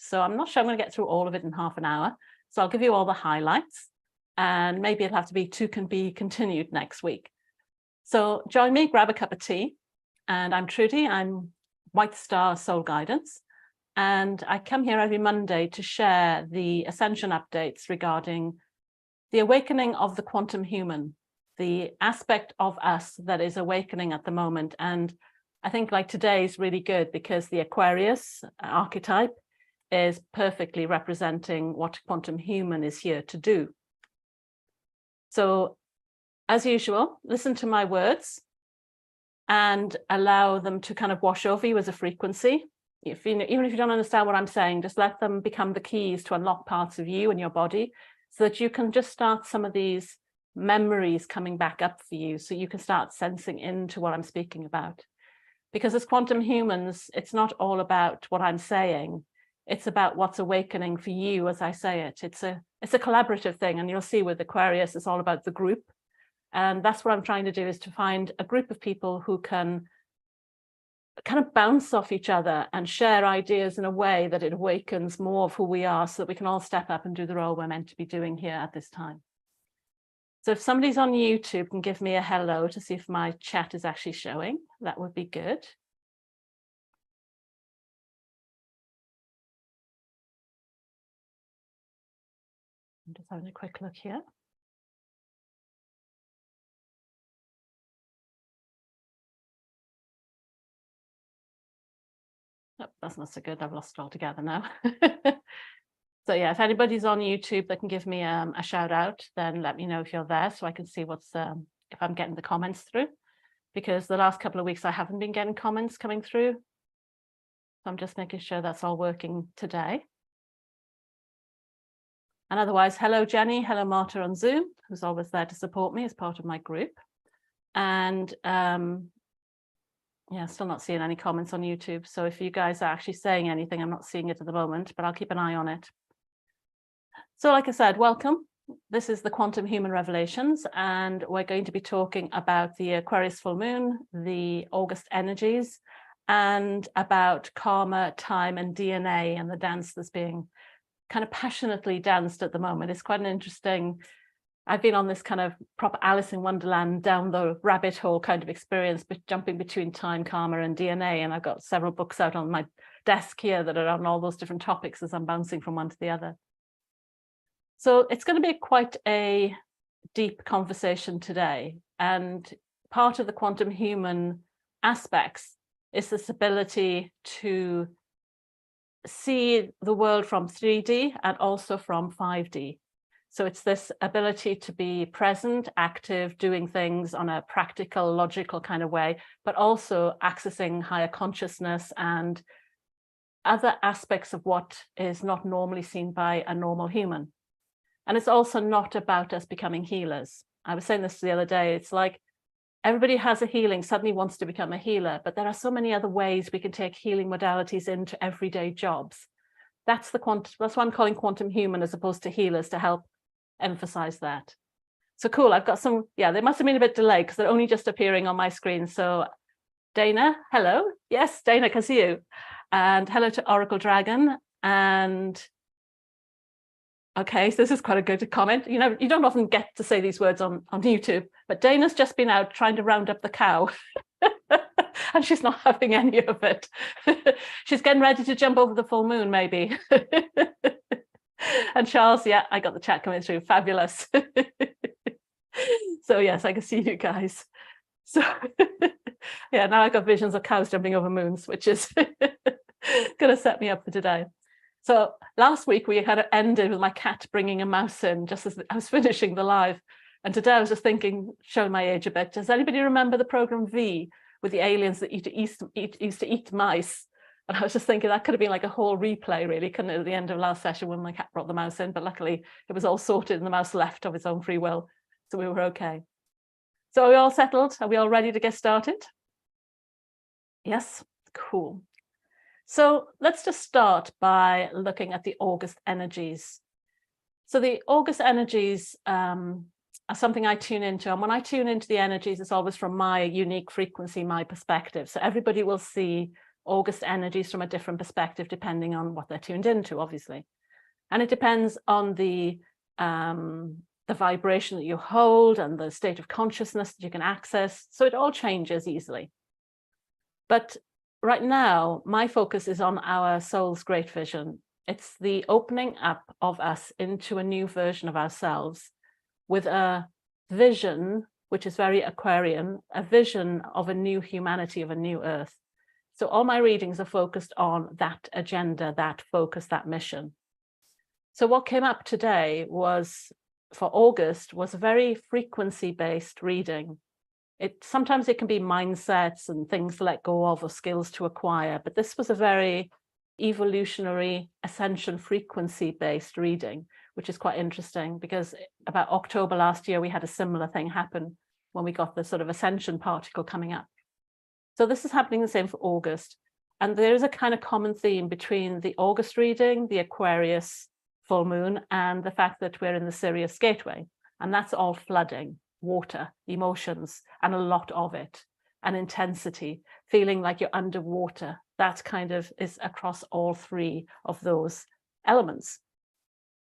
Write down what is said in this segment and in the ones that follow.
So I'm not sure I'm going to get through all of it in half an hour. So I'll give you all the highlights, and maybe it'll have to be to be continued next week. So join me, grab a cup of tea. And I'm Trudy, I'm White Star Soul Guidance. And I come here every Monday to share the ascension updates regarding the awakening of the quantum human, the aspect of us that is awakening at the moment. And I think like today is really good because the Aquarius archetype is perfectly representing what quantum human is here to do. So as usual, listen to my words and allow them to kind of wash over you as a frequency. Even if you don't understand what I'm saying, just let them become the keys to unlock parts of you and your body so that you can just start some of these memories coming back up for you, so you can start sensing into what I'm speaking about. Because as quantum humans, it's not all about what I'm saying. It's about what's awakening for you as I say it. It's a collaborative thing. And you'll see with Aquarius, it's all about the group. And that's what I'm trying to do, is to find a group of people who can kind of bounce off each other and share ideas in a way that it awakens more of who we are, so that we can all step up and do the role we're meant to be doing here at this time. So if somebody's on YouTube can give me a hello to see if my chat is actually showing, that would be good. I'm just having a quick look here. Oh, that's not so good. I've lost it altogether now. So yeah, if anybody's on YouTube that can give me a shout out, then let me know if you're there so I can see what's if I'm getting the comments through, because the last couple of weeks I haven't been getting comments coming through. So I'm just making sure that's all working today. And otherwise, hello Jenny, hello Marta on Zoom, who's always there to support me as part of my group. And yeah, still not seeing any comments on YouTube. So if you guys are actually saying anything, I'm not seeing it at the moment, but I'll keep an eye on it. So like I said, welcome. This is the Quantum Human Revelations, and we're going to be talking about the Aquarius full moon, the August energies, and about karma, time, and DNA, and the dance that's being kind of passionately danced at the moment. It's quite an interesting, I've been on this kind of proper Alice in Wonderland, down the rabbit hole kind of experience, but jumping between time, karma, and DNA. And I've got several books out on my desk here that are on all those different topics as I'm bouncing from one to the other. So it's going to be quite a deep conversation today. And part of the quantum human aspects is this ability to see the world from 3D and also from 5D. So it's this ability to be present, active, doing things on a practical, logical kind of way, but also accessing higher consciousness and other aspects of what is not normally seen by a normal human. And it's also not about us becoming healers. I was saying this the other day, it's like everybody has a healing, suddenly wants to become a healer, but there are so many other ways we can take healing modalities into everyday jobs. That's why I'm calling quantum human as opposed to healers, to help emphasize that. So cool, I've got some, yeah, they must have been a bit delayed because they're only just appearing on my screen. So Dana, hello. Yes, Dana, can see you. And hello to Oracle Dragon. And okay, so this is quite a good comment. You know, you don't often get to say these words on YouTube, but Dana's just been out trying to round up the cow. And she's not having any of it. She's getting ready to jump over the full moon, maybe. And Charles, yeah, I got the chat coming through. Fabulous. So yes, I can see you guys. So yeah, now I've got visions of cows jumping over moons, which is going to set me up for today. So last week we kind of ended with my cat bringing a mouse in just as I was finishing the live. And today I was just thinking, showing my age a bit. Does anybody remember the program V with the aliens that used to eat mice? And I was just thinking that could have been like a whole replay, really, couldn't it, at the end of last session when my cat brought the mouse in. But luckily it was all sorted and the mouse left of its own free will. So we were okay. So are we all settled? Are we all ready to get started? Yes, cool. So let's just start by looking at the August energies. So the August energies are something I tune into. And when I tune into the energies, it's always from my unique frequency, my perspective. So everybody will see August energies from a different perspective, depending on what they're tuned into, obviously. And it depends on the vibration that you hold and the state of consciousness that you can access. So it all changes easily. But right now, my focus is on our soul's great vision. It's the opening up of us into a new version of ourselves with a vision, which is very Aquarian, a vision of a new humanity, of a new earth. So all my readings are focused on that agenda, that focus, that mission. So what came up today was, for August, was a very frequency-based reading. Sometimes it can be mindsets and things to let go of or skills to acquire, but this was a very evolutionary ascension frequency-based reading, which is quite interesting because about October last year, we had a similar thing happen when we got the sort of ascension particle coming up. So this is happening the same for August. And there is a kind of common theme between the August reading, the Aquarius full moon, and the fact that we're in the Sirius gateway. And that's all flooding, water, emotions, and a lot of it, and intensity, feeling like you're underwater. That kind of is across all three of those elements.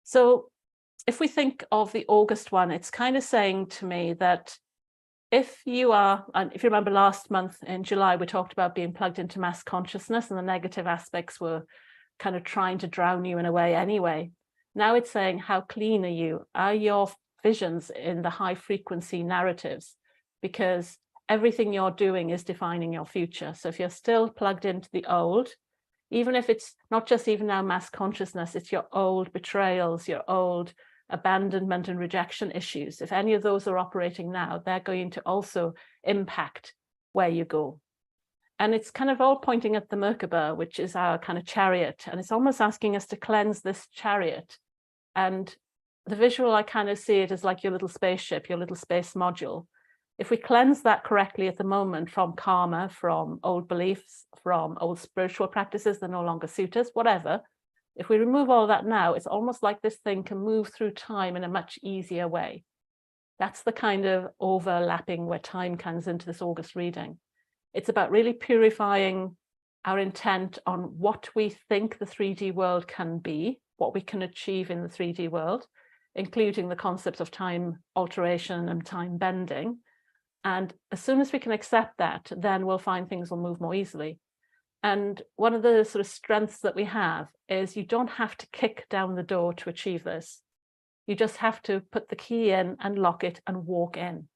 So if we think of the August one, it's kind of saying to me that if you are, and if you remember last month in July, we talked about being plugged into mass consciousness and the negative aspects were kind of trying to drown you in a way anyway. Now it's saying, how clean are you? Are your visions in the high frequency narratives? Because everything you're doing is defining your future. So if you're still plugged into the old, even if it's not just even now mass consciousness, it's your old betrayals, your old abandonment and rejection issues. If any of those are operating now, they're going to also impact where you go. And it's kind of all pointing at the Merkaba, which is our kind of chariot. And it's almost asking us to cleanse this chariot. And the visual, I kind of see it as like your little spaceship, your little space module. If we cleanse that correctly at the moment from karma, from old beliefs, from old spiritual practices that no longer suit us, whatever, if we remove all that now, it's almost like this thing can move through time in a much easier way. That's the kind of overlapping where time comes into this August reading. It's about really purifying our intent on what we think the 3D world can be, what we can achieve in the 3D world, including the concepts of time alteration and time bending. And as soon as we can accept that, then we'll find things will move more easily. And one of the sort of strengths that we have is you don't have to kick down the door to achieve this. You just have to put the key in and lock it and walk in.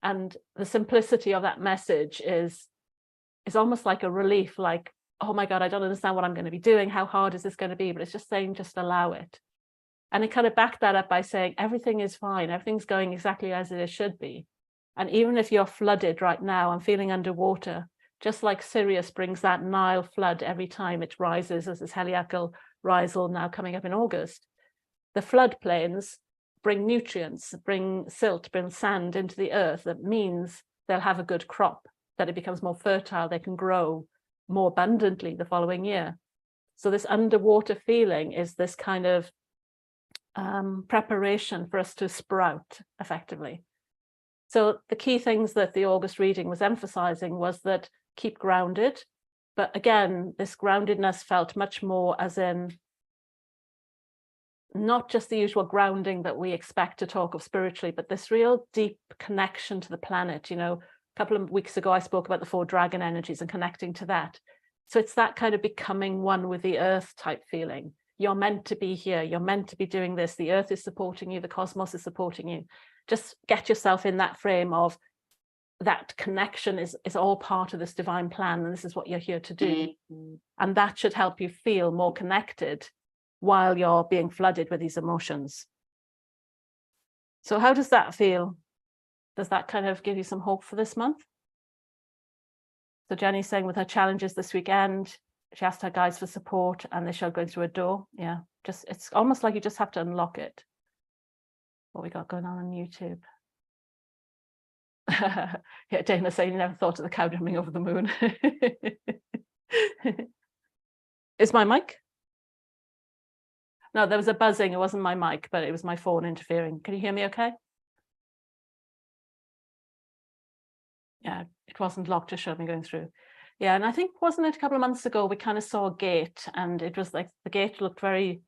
And the simplicity of that message is almost like a relief, like, oh my God, I don't understand what I'm going to be doing. How hard is this going to be? But it's just saying, just allow it. And it kind of backed that up by saying, everything is fine. Everything's going exactly as it should be. And even if you're flooded right now and feeling underwater, just like Sirius brings that Nile flood every time it rises, as this heliacal risal now coming up in August, the floodplains bring nutrients, bring silt, bring sand into the earth. That means they'll have a good crop, that it becomes more fertile, they can grow more abundantly the following year. So this underwater feeling is this kind of preparation for us to sprout effectively. So the key things that the August reading was emphasizing was that keep grounded. But again, this groundedness felt much more as in not just the usual grounding that we expect to talk of spiritually, but this real deep connection to the planet. You know, a couple of weeks ago, I spoke about the 4 dragon energies and connecting to that. So it's that kind of becoming one with the earth type feeling. You're meant to be here. You're meant to be doing this. The earth is supporting you. The cosmos is supporting you. Just get yourself in that frame of that connection is all part of this divine plan. And this is what you're here to do. And that should help you feel more connected while you're being flooded with these emotions. So how does that feel? Does that kind of give you some hope for this month? So Jenny's saying with her challenges this weekend, she asked her guides for support and they showed going through a door. Yeah, just it's almost like you just have to unlock it. What we got going on YouTube. Yeah, Dana saying you never thought of the cow jumping over the moon. Is my mic? No, there was a buzzing. It wasn't my mic, but it was my phone interfering. Can you hear me okay? Yeah, it wasn't locked to show me going through. Yeah, and I think, wasn't it a couple of months ago, we kind of saw a gate, and it was like the gate looked very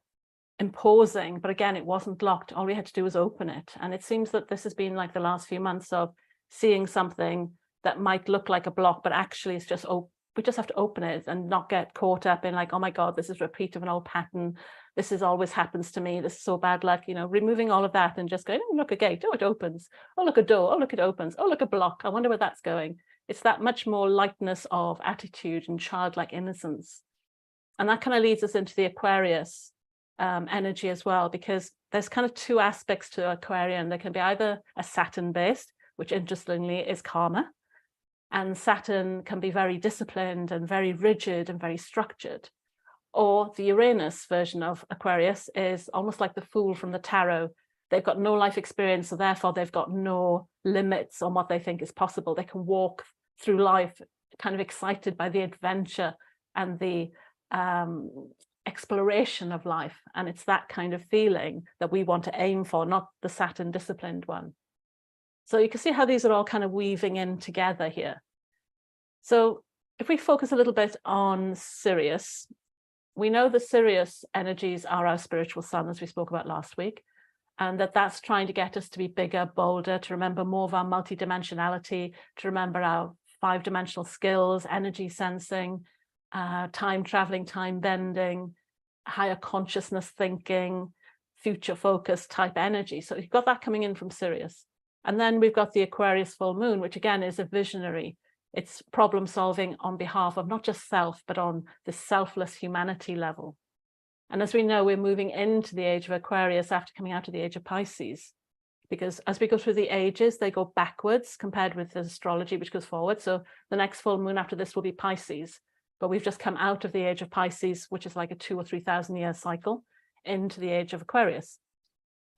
imposing, but again, it wasn't locked. All we had to do was open it. And it seems that this has been like the last few months of seeing something that might look like a block, but actually it's just, we just have to open it and not get caught up in like, oh my God, this is a repeat of an old pattern. This is always happens to me. This is so bad luck, you know, removing all of that and just going, oh, look, a gate. Oh, it opens. Oh, look, a door. Oh, look, it opens. Oh, look, a block. I wonder where that's going. It's that much more lightness of attitude and childlike innocence. And that kind of leads us into the Aquarius energy as well, because there's kind of two aspects to Aquarian. There can be either a Saturn based, which interestingly is karma, and Saturn can be very disciplined and very rigid and very structured. Or the Uranus version of Aquarius is almost like the fool from the tarot. They've got no life experience, so therefore they've got no limits on what they think is possible. They can walk through life kind of excited by the adventure and the exploration of life. And it's that kind of feeling that we want to aim for, not the Saturn disciplined one. So you can see how these are all kind of weaving in together here. So if we focus a little bit on Sirius, we know the Sirius energies are our spiritual sun, as we spoke about last week, and that's trying to get us to be bigger, bolder, to remember more of our multidimensionality, to remember our 5-dimensional skills, energy sensing, time traveling, time bending, higher consciousness thinking, future focus type energy. So you've got that coming in from Sirius. And then we've got the Aquarius full moon, which again is a visionary. It's problem solving on behalf of not just self, but on the selfless humanity level. And as we know, we're moving into the age of Aquarius after coming out of the age of Pisces, because as we go through the ages, they go backwards compared with the astrology, which goes forward. So the next full moon after this will be Pisces. But we've just come out of the age of Pisces, which is like a 2,000 or 3,000 year cycle, into the age of Aquarius.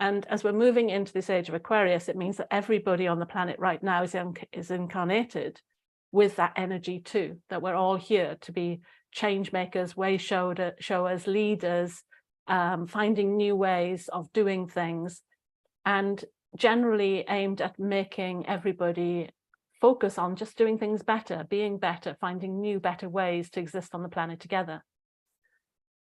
And as we're moving into this age of Aquarius, it means that everybody on the planet right now is incarnated with that energy too, that we're all here to be change makers, way showers, leaders, finding new ways of doing things, and generally aimed at making everybody focus on just doing things better, being better, finding new, better ways to exist on the planet together.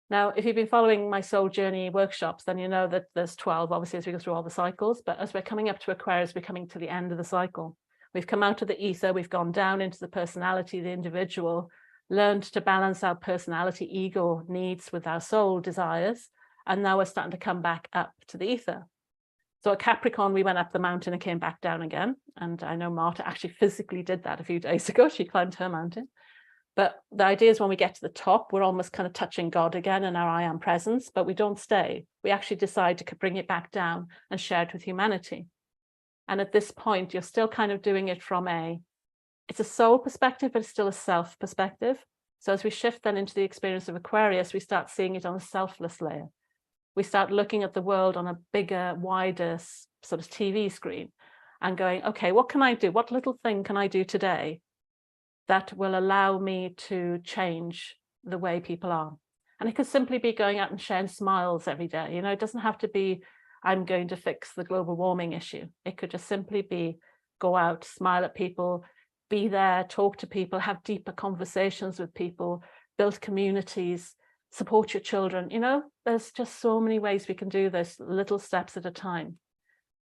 Now, if you've been following my soul journey workshops, then you know that there's 12, obviously, as we go through all the cycles. But as we're coming up to Aquarius, we're coming to the end of the cycle. We've come out of the ether, we've gone down into the personality, the individual, learned to balance our personality, ego needs with our soul desires. And now we're starting to come back up to the ether. So at Capricorn, we went up the mountain and came back down again. And I know Marta actually physically did that a few days ago. She climbed her mountain. But the idea is when we get to the top, we're almost kind of touching God again in our I am presence, but we don't stay. We actually decide to bring it back down and share it with humanity. And at this point, you're still kind of doing it from it's a soul perspective, but it's still a self perspective. So as we shift then into the experience of Aquarius, we start seeing it on a selfless layer. We start looking at the world on a bigger, wider sort of TV screen and going, okay, what can I do? What little thing can I do today that will allow me to change the way people are? And it could simply be going out and sharing smiles every day. You know, it doesn't have to be, I'm going to fix the global warming issue. It could just simply be go out, smile at people, be there, talk to people, have deeper conversations with people, build communities, support your children. You know, there's just so many ways we can do this, little steps at a time.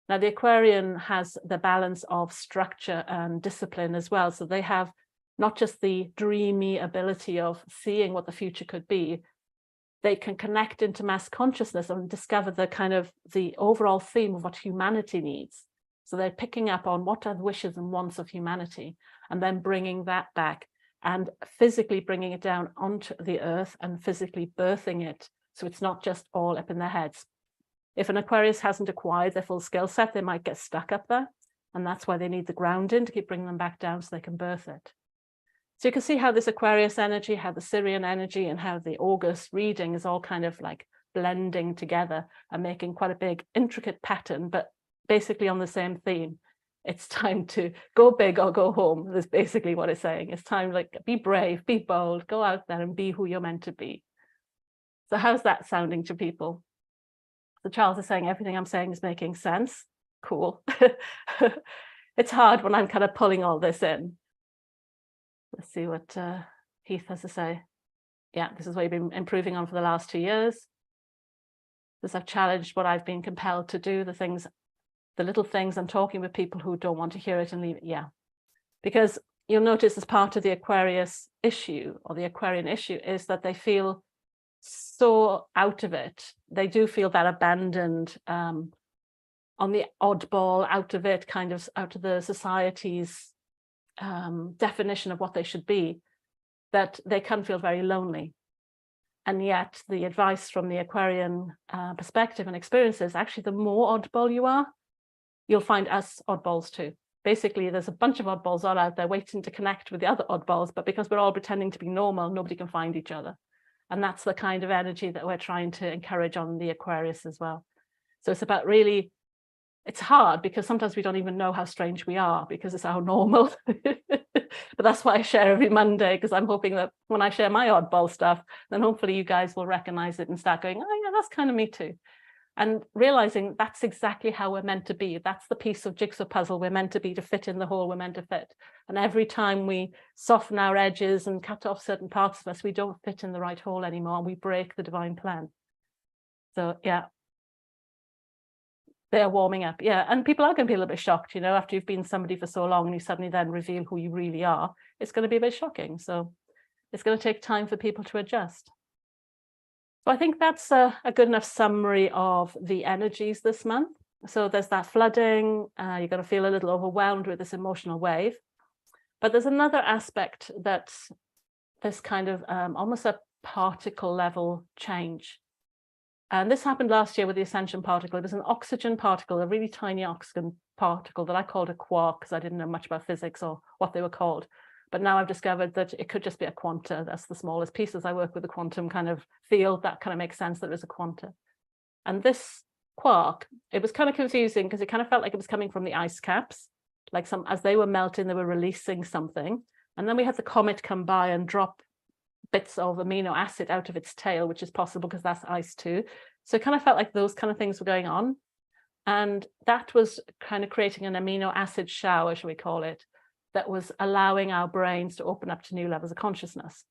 Now, the Aquarian has the balance of structure and discipline as well. So they have not just the dreamy ability of seeing what the future could be, they can connect into mass consciousness and discover the kind of the overall theme of what humanity needs. So they're picking up on what are the wishes and wants of humanity, and then bringing that back and physically bringing it down onto the earth and physically birthing it. So it's not just all up in their heads. If an Aquarius hasn't acquired their full skill set, they might get stuck up there. And that's why they need the grounding to keep bringing them back down so they can birth it. So you can see how this Aquarius energy, how the Syrian energy, and how the August reading is all kind of like blending together and making quite a big, intricate pattern, but basically on the same theme. It's time to go big or go home. That's basically what it's saying. It's time, like, be brave, be bold, go out there and be who you're meant to be. So how's that sounding to people? So Charles is saying everything I'm saying is making sense. Cool. It's hard when I'm kind of pulling all this in. Let's see what Heath has to say, yeah, this is what you've been improving on for the last 2 years. This I've challenged what I've been compelled to do, the little things. I'm talking with people who don't want to hear it and leave it. Yeah, because you'll notice as part of the Aquarius issue or the Aquarian issue is that they feel so out of it. They do feel that abandoned, on the oddball, out of it, kind of out of the society's definition of what they should be, that they can feel very lonely. And yet the advice from the Aquarian perspective and experience is actually the more oddball you are, you'll find us oddballs too. Basically, there's a bunch of oddballs all out there waiting to connect with the other oddballs, but because we're all pretending to be normal, nobody can find each other. And that's the kind of energy that we're trying to encourage on the Aquarius as well. So it's about really, it's hard because sometimes we don't even know how strange we are because it's our normal. But that's why I share every Monday, because I'm hoping that when I share my oddball stuff, then hopefully you guys will recognize it and start going, oh yeah, that's kind of me too. And realizing that's exactly how we're meant to be. That's the piece of jigsaw puzzle we're meant to be, to fit in the hole we're meant to fit. And every time we soften our edges and cut off certain parts of us, we don't fit in the right hole anymore, and we break the divine plan. So yeah, they're warming up. Yeah, and people are going to be a little bit shocked, you know, after you've been somebody for so long and you suddenly then reveal who you really are. It's going to be a bit shocking. So it's going to take time for people to adjust. So I think that's a good enough summary of the energies this month. So there's that flooding, you're going to feel a little overwhelmed with this emotional wave. But there's another aspect that's this kind of almost a particle level change. And this happened last year with the ascension particle. It was an oxygen particle, a really tiny oxygen particle that I called a quark because I didn't know much about physics or what they were called. But now I've discovered that it could just be a quanta. That's the smallest pieces. I work with the quantum kind of field. That kind of makes sense that there's a quanta. And this quark, it was kind of confusing because it kind of felt like it was coming from the ice caps. Like as they were melting, they were releasing something. And then we had the comet come by and drop bits of amino acid out of its tail, which is possible because that's ice too. So it kind of felt like those kind of things were going on. And that was kind of creating an amino acid shower, shall we call it, that was allowing our brains to open up to new levels of consciousness.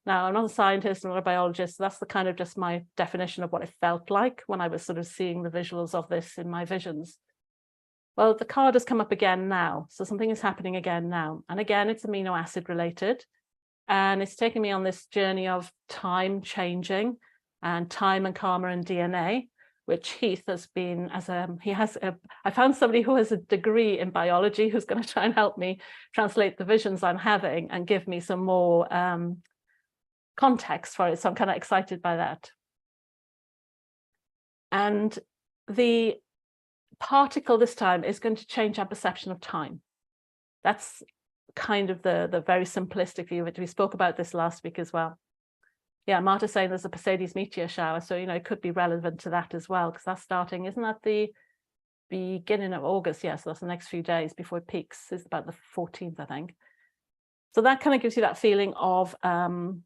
Now, I'm not a scientist, I'm not a biologist, so that's the kind of just my definition of what it felt like when I was sort of seeing the visuals of this in my visions. Well, the card has come up again now, so something is happening again now. And again, it's amino acid related. And it's taken me on this journey of time changing and time and karma and DNA, which Heath has been, I found somebody who has a degree in biology who's going to try and help me translate the visions I'm having and give me some more context for it. So I'm kind of excited by that. And the particle this time is going to change our perception of time. That's kind of the very simplistic view of it. We spoke about this last week as well. Yeah, Marta's saying there's a Perseides meteor shower, so you know it could be relevant to that as well, because that's starting, isn't that the beginning of August? Yes, so that's the next few days before it peaks. It's about the 14th, I think. So that kind of gives you that feeling of the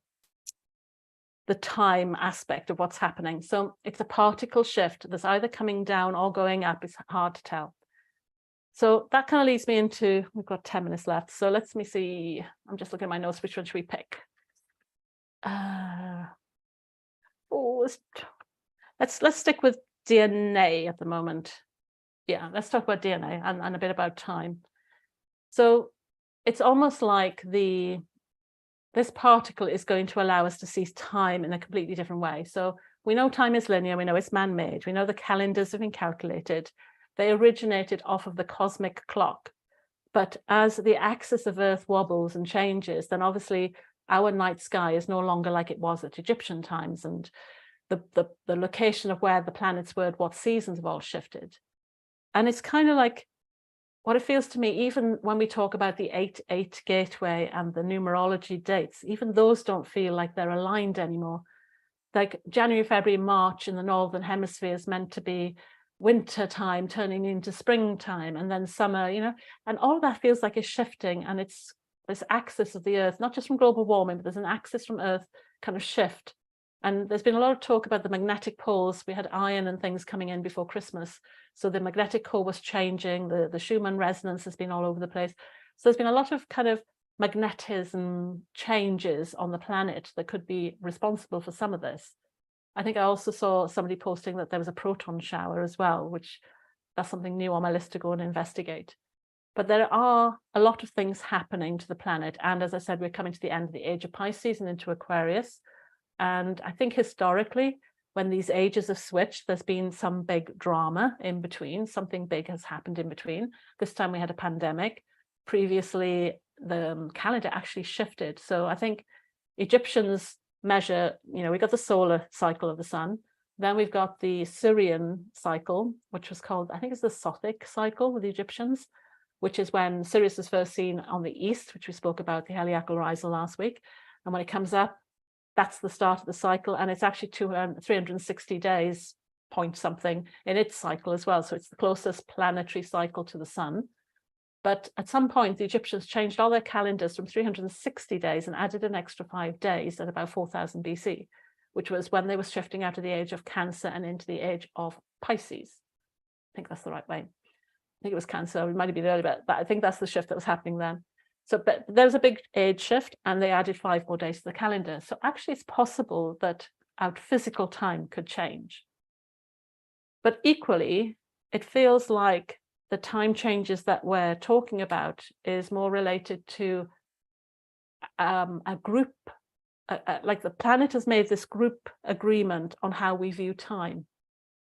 time aspect of what's happening. So it's a particle shift that's either coming down or going up. It's hard to tell. So that kind of leads me into, we've got 10 minutes left. So let me see. I'm just looking at my notes. Which one should we pick? Let's stick with DNA at the moment. Yeah, let's talk about DNA and a bit about time. So it's almost like this particle is going to allow us to see time in a completely different way. So we know time is linear, we know it's man-made, we know the calendars have been calculated. They originated off of the cosmic clock. But as the axis of Earth wobbles and changes, then obviously our night sky is no longer like it was at Egyptian times, and the location of where the planets were, what seasons have all shifted. And it's kind of like what it feels to me, even when we talk about the 8-8 gateway and the numerology dates, even those don't feel like they're aligned anymore. Like January, February, March in the Northern Hemisphere is meant to be winter time turning into springtime, and then summer, you know, and all of that feels like it's shifting, and it's this axis of the Earth, not just from global warming, but there's an axis from Earth kind of shift. And there's been a lot of talk about the magnetic poles. We had iron and things coming in before Christmas. So the magnetic core was changing. The Schumann resonance has been all over the place. So there's been a lot of kind of magnetism changes on the planet that could be responsible for some of this. I think I also saw somebody posting that there was a proton shower as well, which that's something new on my list to go and investigate. But there are a lot of things happening to the planet. And as I said, we're coming to the end of the age of Pisces and into Aquarius. And I think historically, when these ages have switched, there's been some big drama in between. Something big has happened in between. This time we had a pandemic. Previously, the calendar actually shifted. So I think Egyptians measure, we got the solar cycle of the sun. Then we've got the Syrian cycle, which was called, I think it's the Sothic cycle with the Egyptians, which is when Sirius was first seen on the east, which we spoke about, the heliacal horizon last week. And when it comes up, that's the start of the cycle. And it's actually 360 days, point something in its cycle as well. So it's the closest planetary cycle to the sun. But at some point, the Egyptians changed all their calendars from 360 days and added an extra 5 days at about 4000 BC, which was when they were shifting out of the age of Cancer and into the age of Pisces. I think that's the right way. I think it was Cancer, it might have been earlier, but I think that's the shift that was happening then. So, but there was a big age shift and they added 5 more days to the calendar. So actually it's possible that our physical time could change. But equally, it feels like the time changes that we're talking about is more related to a group, like the planet has made this group agreement on how we view time.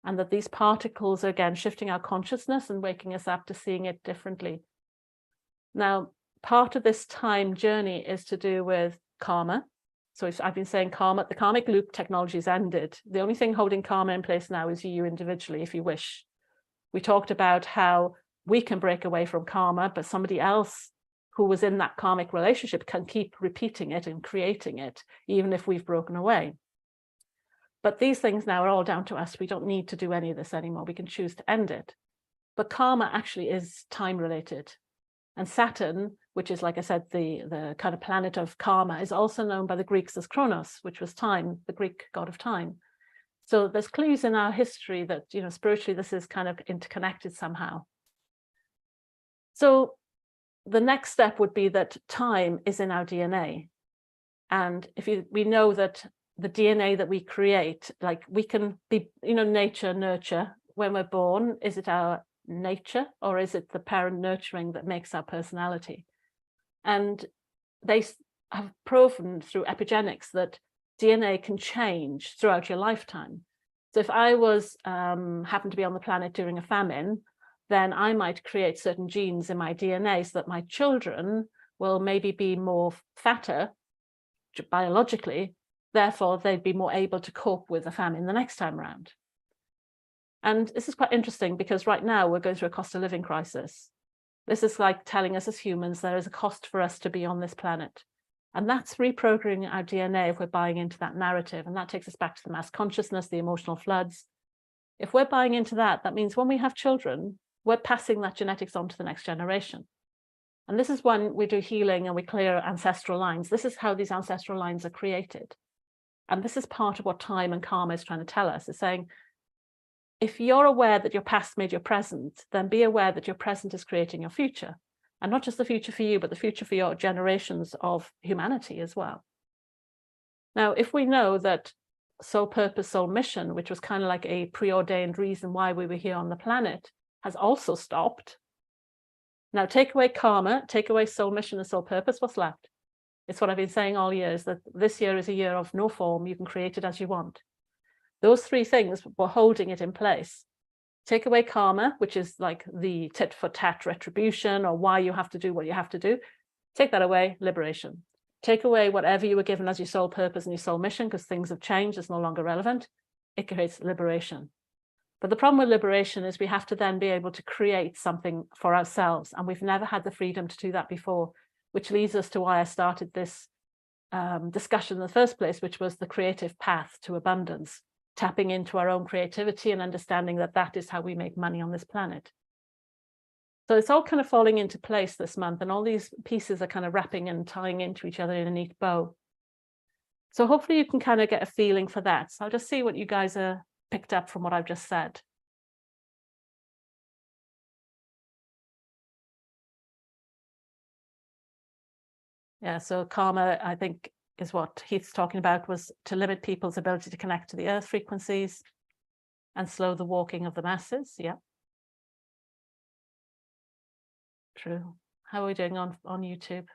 And that these particles are again shifting our consciousness and waking us up to seeing it differently. Now, part of this time journey is to do with karma. So I've been saying karma, the karmic loop technology has ended. The only thing holding karma in place now is you individually, if you wish. We talked about how we can break away from karma, but somebody else who was in that karmic relationship can keep repeating it and creating it, even if we've broken away. But these things now are all down to us. We don't need to do any of this anymore. We can choose to end it. But karma actually is time related. And Saturn, which is, like I said, the kind of planet of karma, is also known by the Greeks as Kronos, which was time, the Greek god of time. So there's clues in our history that, spiritually, this is kind of interconnected somehow. So the next step would be that time is in our DNA. And we know that the DNA that we create, like we can be, nature, nurture. When we're born, is it our nature or is it the parent nurturing that makes our personality? And they have proven through epigenetics that DNA can change throughout your lifetime. So if I was happened to be on the planet during a famine, then I might create certain genes in my DNA so that my children will maybe be more fatter biologically. Therefore, they'd be more able to cope with the famine the next time around. And this is quite interesting because right now we're going through a cost of living crisis. This is like telling us as humans there is a cost for us to be on this planet. And that's reprogramming our DNA if we're buying into that narrative. And that takes us back to the mass consciousness, the emotional floods. If we're buying into that, that means when we have children, we're passing that genetics on to the next generation. And this is when we do healing and we clear ancestral lines. This is how these ancestral lines are created. And this is part of what time and karma is trying to tell us. It's saying, if you're aware that your past made your present, then be aware that your present is creating your future. And not just the future for you, but the future for your generations of humanity as well. Now, if we know that soul purpose, soul mission, which was kind of like a preordained reason why we were here on the planet, has also stopped. Now, take away karma, take away soul mission and soul purpose, what's left? It's what I've been saying all years, that this year is a year of no form. You can create it as you want. Those 3 things were holding it in place. Take away karma, which is like the tit for tat retribution or why you have to do what you have to do. Take that away, liberation. Take away whatever you were given as your soul purpose and your soul mission, because things have changed, it's no longer relevant. It creates liberation. But the problem with liberation is we have to then be able to create something for ourselves. And we've never had the freedom to do that before, which leads us to why I started this discussion in the first place, which was the creative path to abundance, tapping into our own creativity and understanding that that is how we make money on this planet. So it's all kind of falling into place this month, and all these pieces are kind of wrapping and tying into each other in a neat bow. So hopefully you can kind of get a feeling for that. So I'll just see what you guys are picked up from what I've just said. Yeah, so karma, I think, is what Heath's talking about, was to limit people's ability to connect to the earth frequencies and slow the walking of the masses. Yeah. True. How are we doing on YouTube?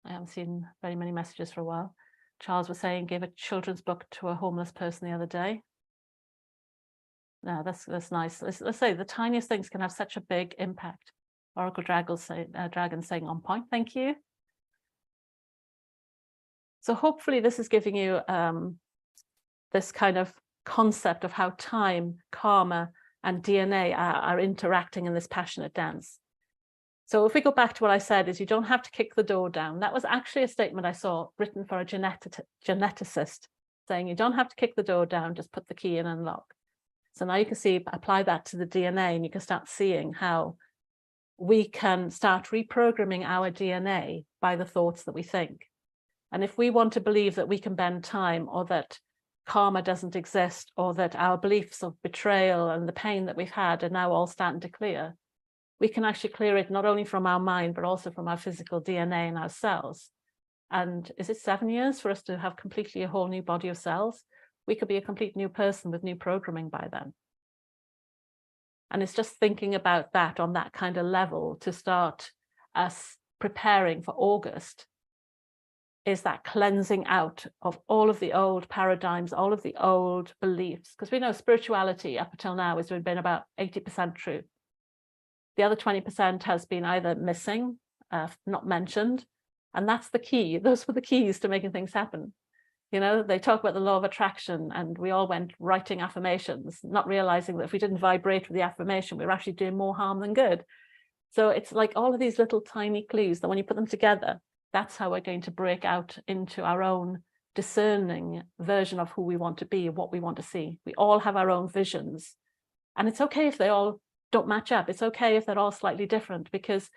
I haven't seen very many messages for a while. Charles was saying, gave a children's book to a homeless person the other day. No, that's nice. Let's say the tiniest things can have such a big impact. Oracle Dragon saying on point. Thank you. So hopefully this is giving you this kind of concept of how time, karma, and DNA are interacting in this passionate dance. So if we go back to what I said, is you don't have to kick the door down. That was actually a statement I saw written for a geneticist, saying you don't have to kick the door down, just put the key in and lock. So now you can see, apply that to the DNA, and you can start seeing how we can start reprogramming our DNA by the thoughts that we think. And if we want to believe that we can bend time, or that karma doesn't exist, or that our beliefs of betrayal and the pain that we've had are now all starting to clear, we can actually clear it not only from our mind, but also from our physical DNA and our cells. And is it 7 years for us to have completely a whole new body of cells? We could be a complete new person with new programming by then. And it's just thinking about that on that kind of level to start us preparing for August, is that cleansing out of all of the old paradigms, all of the old beliefs, because we know spirituality up until now has been about 80% true. The other 20% has been either missing, not mentioned, and that's the key. Those were the keys to making things happen. You know, they talk about the law of attraction, and we all went writing affirmations, not realizing that if we didn't vibrate with the affirmation, we were actually doing more harm than good. So it's like all of these little tiny clues that when you put them together, that's how we're going to break out into our own discerning version of who we want to be and what we want to see. We all have our own visions, and it's okay if they all don't match up. It's okay if they're all slightly different, because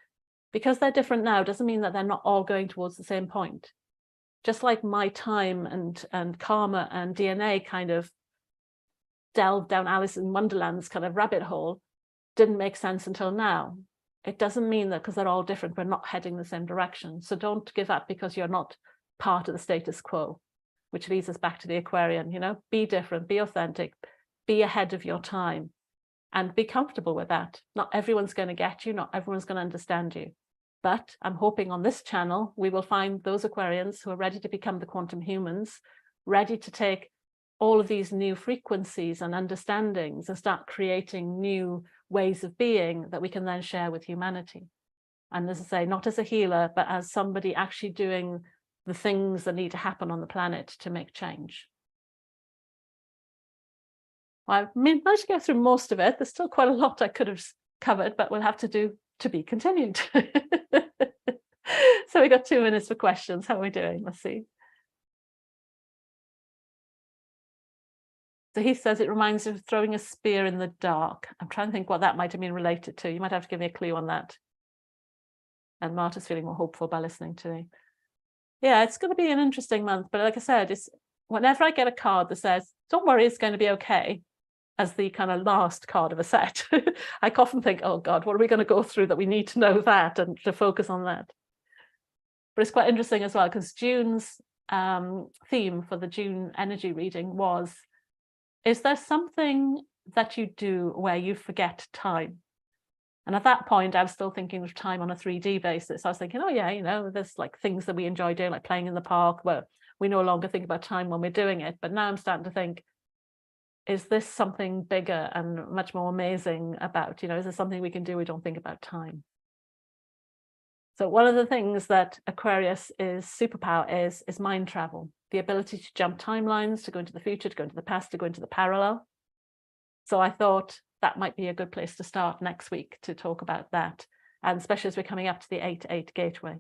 they're different now doesn't mean that they're not all going towards the same point. Just like my time and karma and DNA kind of delved down Alice in Wonderland's kind of rabbit hole didn't make sense until now. It doesn't mean that because they're all different, we're not heading the same direction. So don't give up because you're not part of the status quo, which leads us back to the Aquarian. You know, be different, be authentic, be ahead of your time, and be comfortable with that. Not everyone's going to get you, not everyone's going to understand you. But I'm hoping on this channel, we will find those Aquarians who are ready to become the quantum humans, ready to take all of these new frequencies and understandings and start creating new ways of being that we can then share with humanity. And as I say, not as a healer, but as somebody actually doing the things that need to happen on the planet to make change. Well, I managed to go through most of it. There's still quite a lot I could have covered, but we'll have to do to be continued. So we got 2 minutes for questions. How are we doing? Let's see. So he says it reminds him of throwing a spear in the dark. I'm trying to think what that might have been related to. You might have to give me a clue on that. And Marta's feeling more hopeful by listening to me. Yeah, it's going to be an interesting month. But like I said, it's whenever I get a card that says, don't worry, it's going to be okay, as the kind of last card of a set, I often think, oh God, what are we going to go through that we need to know that and to focus on that? But it's quite interesting as well, because June's theme for the June energy reading was, is there something that you do where you forget time? And at that point, I was still thinking of time on a 3D basis. I was thinking, oh yeah, you know, there's like things that we enjoy doing, like playing in the park, where we no longer think about time when we're doing it. But now I'm starting to think, is this something bigger and much more amazing about, you know, is there something we can do we don't think about time? So one of the things that Aquarius is superpower is mind travel, the ability to jump timelines, to go into the future, to go into the past, to go into the parallel. So I thought that might be a good place to start next week to talk about that, and especially as we're coming up to the 8-8 gateway.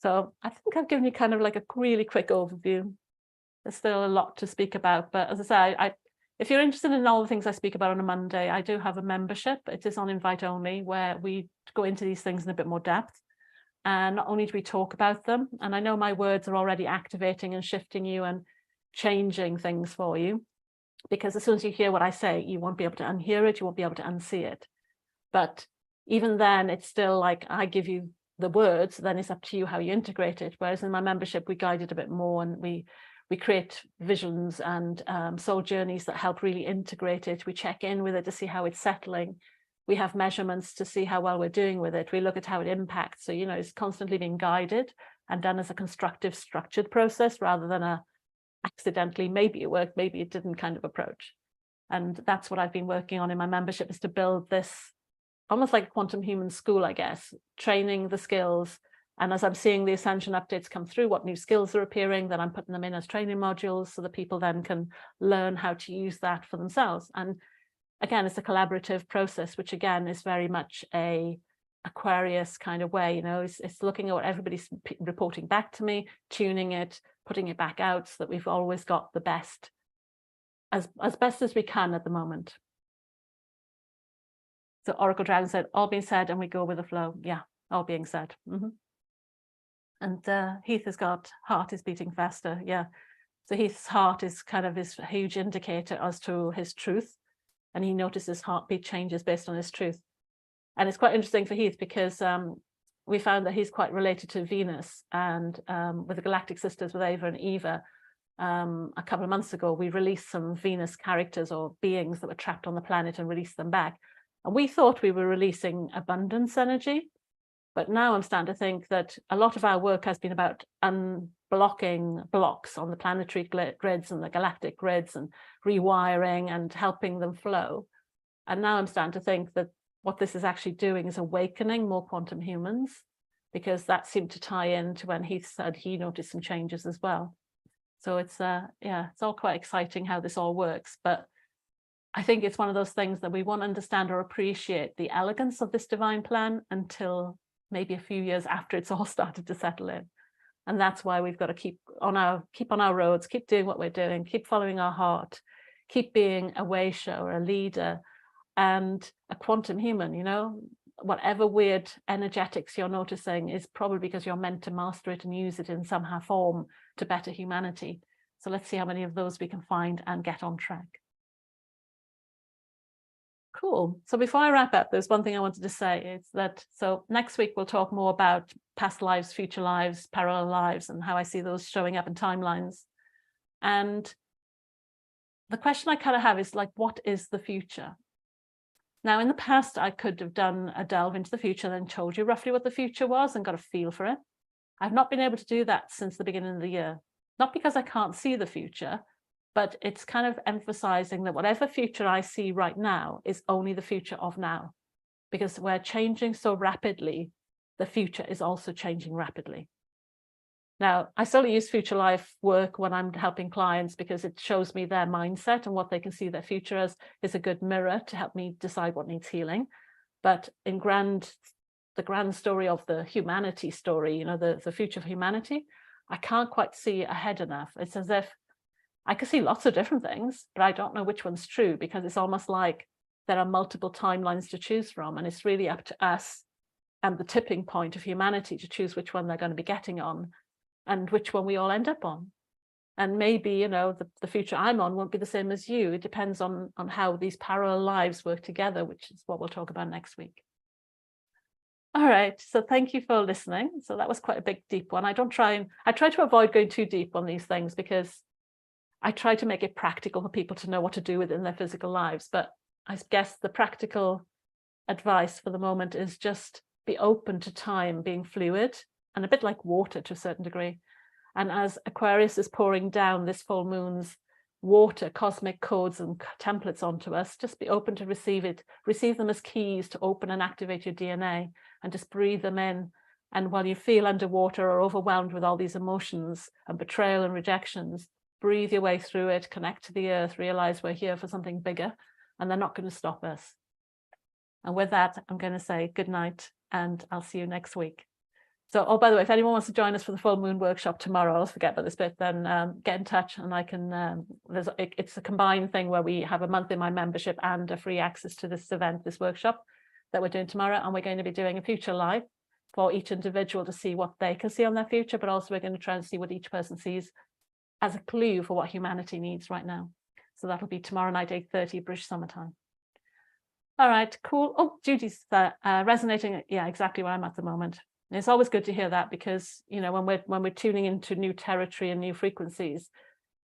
So I think I've given you kind of like a really quick overview. There's still a lot to speak about, but as I say, if you're interested in all the things I speak about on a Monday, I do have a membership. It is on invite only, where we go into these things in a bit more depth. And not only do we talk about them, and I know my words are already activating and shifting you and changing things for you, because as soon as you hear what I say, you won't be able to unhear it, you won't be able to unsee it. But even then, it's still like I give you the words, then it's up to you how you integrate it. Whereas in my membership, we guide it a bit more, and we create visions and soul journeys that help really integrate it. We check in with it to see how it's settling. We have measurements to see how well we're doing with it. We look at how it impacts. So, you know, it's constantly being guided and done as a constructive, structured process rather than a accidentally, maybe it worked, maybe it didn't kind of approach. And that's what I've been working on in my membership, is to build this almost like a quantum human school, I guess, training the skills. And as I'm seeing the ascension updates come through, what new skills are appearing, then I'm putting them in as training modules so that people then can learn how to use that for themselves. And again, it's a collaborative process, which again is very much a Aquarius kind of way. You know, it's looking at what everybody's reporting back to me, tuning it, putting it back out so that we've always got the best, as best as we can at the moment. So Oracle Dragon said, all being said, and we go with the flow. Yeah, all being said. And Heath has got, heart is beating faster. Yeah. So Heath's heart is kind of his huge indicator as to his truth. And he notices heartbeat changes based on his truth. And it's quite interesting for Heath because we found that he's quite related to Venus, and with the Galactic Sisters, with Ava and Eva, a couple of months ago, we released some Venus characters or beings that were trapped on the planet and released them back. And we thought we were releasing abundance energy, but now I'm starting to think that a lot of our work has been about unblocking blocks on the planetary grids and the galactic grids and rewiring and helping them flow. And now I'm starting to think that what this is actually doing is awakening more quantum humans, because that seemed to tie into when he said he noticed some changes as well. So it's yeah, it's all quite exciting how this all works. But I think it's one of those things that we won't understand or appreciate the elegance of this divine plan until maybe a few years after it's all started to settle in. And that's why we've got to keep on our roads, keep doing what we're doing, keep following our heart, keep being a way shower, a leader, and a quantum human. You know, whatever weird energetics you're noticing is probably because you're meant to master it and use it in some form to better humanity. So let's see how many of those we can find and get on track. Cool. So before I wrap up, there's one thing I wanted to say, is that, so next week we'll talk more about past lives, future lives, parallel lives, and how I see those showing up in timelines. And the question I kind of have is like, what is the future? Now, in the past, I could have done a delve into the future, then told you roughly what the future was and got a feel for it. I've not been able to do that since the beginning of the year, not because I can't see the future, but it's kind of emphasizing that whatever future I see right now is only the future of now, because we're changing so rapidly, the future is also changing rapidly. Now, I still use future life work when I'm helping clients because it shows me their mindset and what they can see their future as is a good mirror to help me decide what needs healing. But in the grand story of the humanity story, you know, the future of humanity, I can't quite see ahead enough. It's as if I can see lots of different things, but I don't know which one's true, because it's almost like there are multiple timelines to choose from. And it's really up to us and the tipping point of humanity to choose which one they're going to be getting on and which one we all end up on. And maybe, you know, the future I'm on won't be the same as you. It depends on how these parallel lives work together, which is what we'll talk about next week. All right, so thank you for listening. So that was quite a big, deep one. I try to avoid going too deep on these things because I try to make it practical for people to know what to do within their physical lives. But I guess the practical advice for the moment is just be open to time being fluid and a bit like water to a certain degree. And as Aquarius is pouring down this full moon's water, cosmic codes and templates onto us, just be open to receive them as keys to open and activate your DNA, and just breathe them in. And while you feel underwater or overwhelmed with all these emotions and betrayal and rejections, breathe your way through it, connect to the earth, realize we're here for something bigger, and they're not going to stop us. And with that, I'm going to say good night, and I'll see you next week. So, oh, by the way, if anyone wants to join us for the full moon workshop tomorrow, I'll forget about this bit, then get in touch and I can, it's a combined thing where we have a month in my membership and a free access to this event, this workshop that we're doing tomorrow. And we're going to be doing a future live for each individual to see what they can see on their future, but also we're going to try and see what each person sees as a clue for what humanity needs right now. So that'll be tomorrow night, 8:30 British summertime. All right, cool. Oh, Judy's resonating. Yeah, exactly where I'm at the moment. And it's always good to hear that, because, you know, when we're tuning into new territory and new frequencies,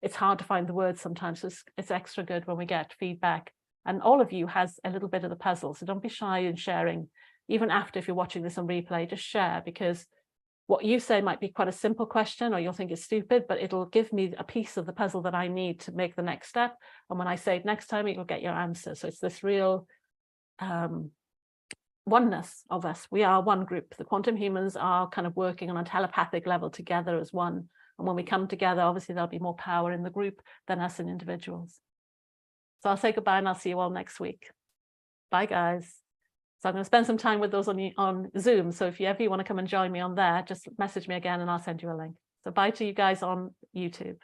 it's hard to find the words sometimes. So it's extra good when we get feedback. And all of you has a little bit of the puzzle. So don't be shy in sharing. Even after, if you're watching this on replay, just share, because what you say might be quite a simple question, or you'll think it's stupid, but it'll give me a piece of the puzzle that I need to make the next step. And when I say it next time, you'll get your answer. So it's this real oneness of us. We are one group. The quantum humans are kind of working on a telepathic level together as one. And when we come together, obviously there'll be more power in the group than us in individuals. So I'll say goodbye and I'll see you all next week. Bye, guys. So I'm going to spend some time with those on Zoom. So if you ever want to come and join me on there, just message me again and I'll send you a link. So bye to you guys on YouTube.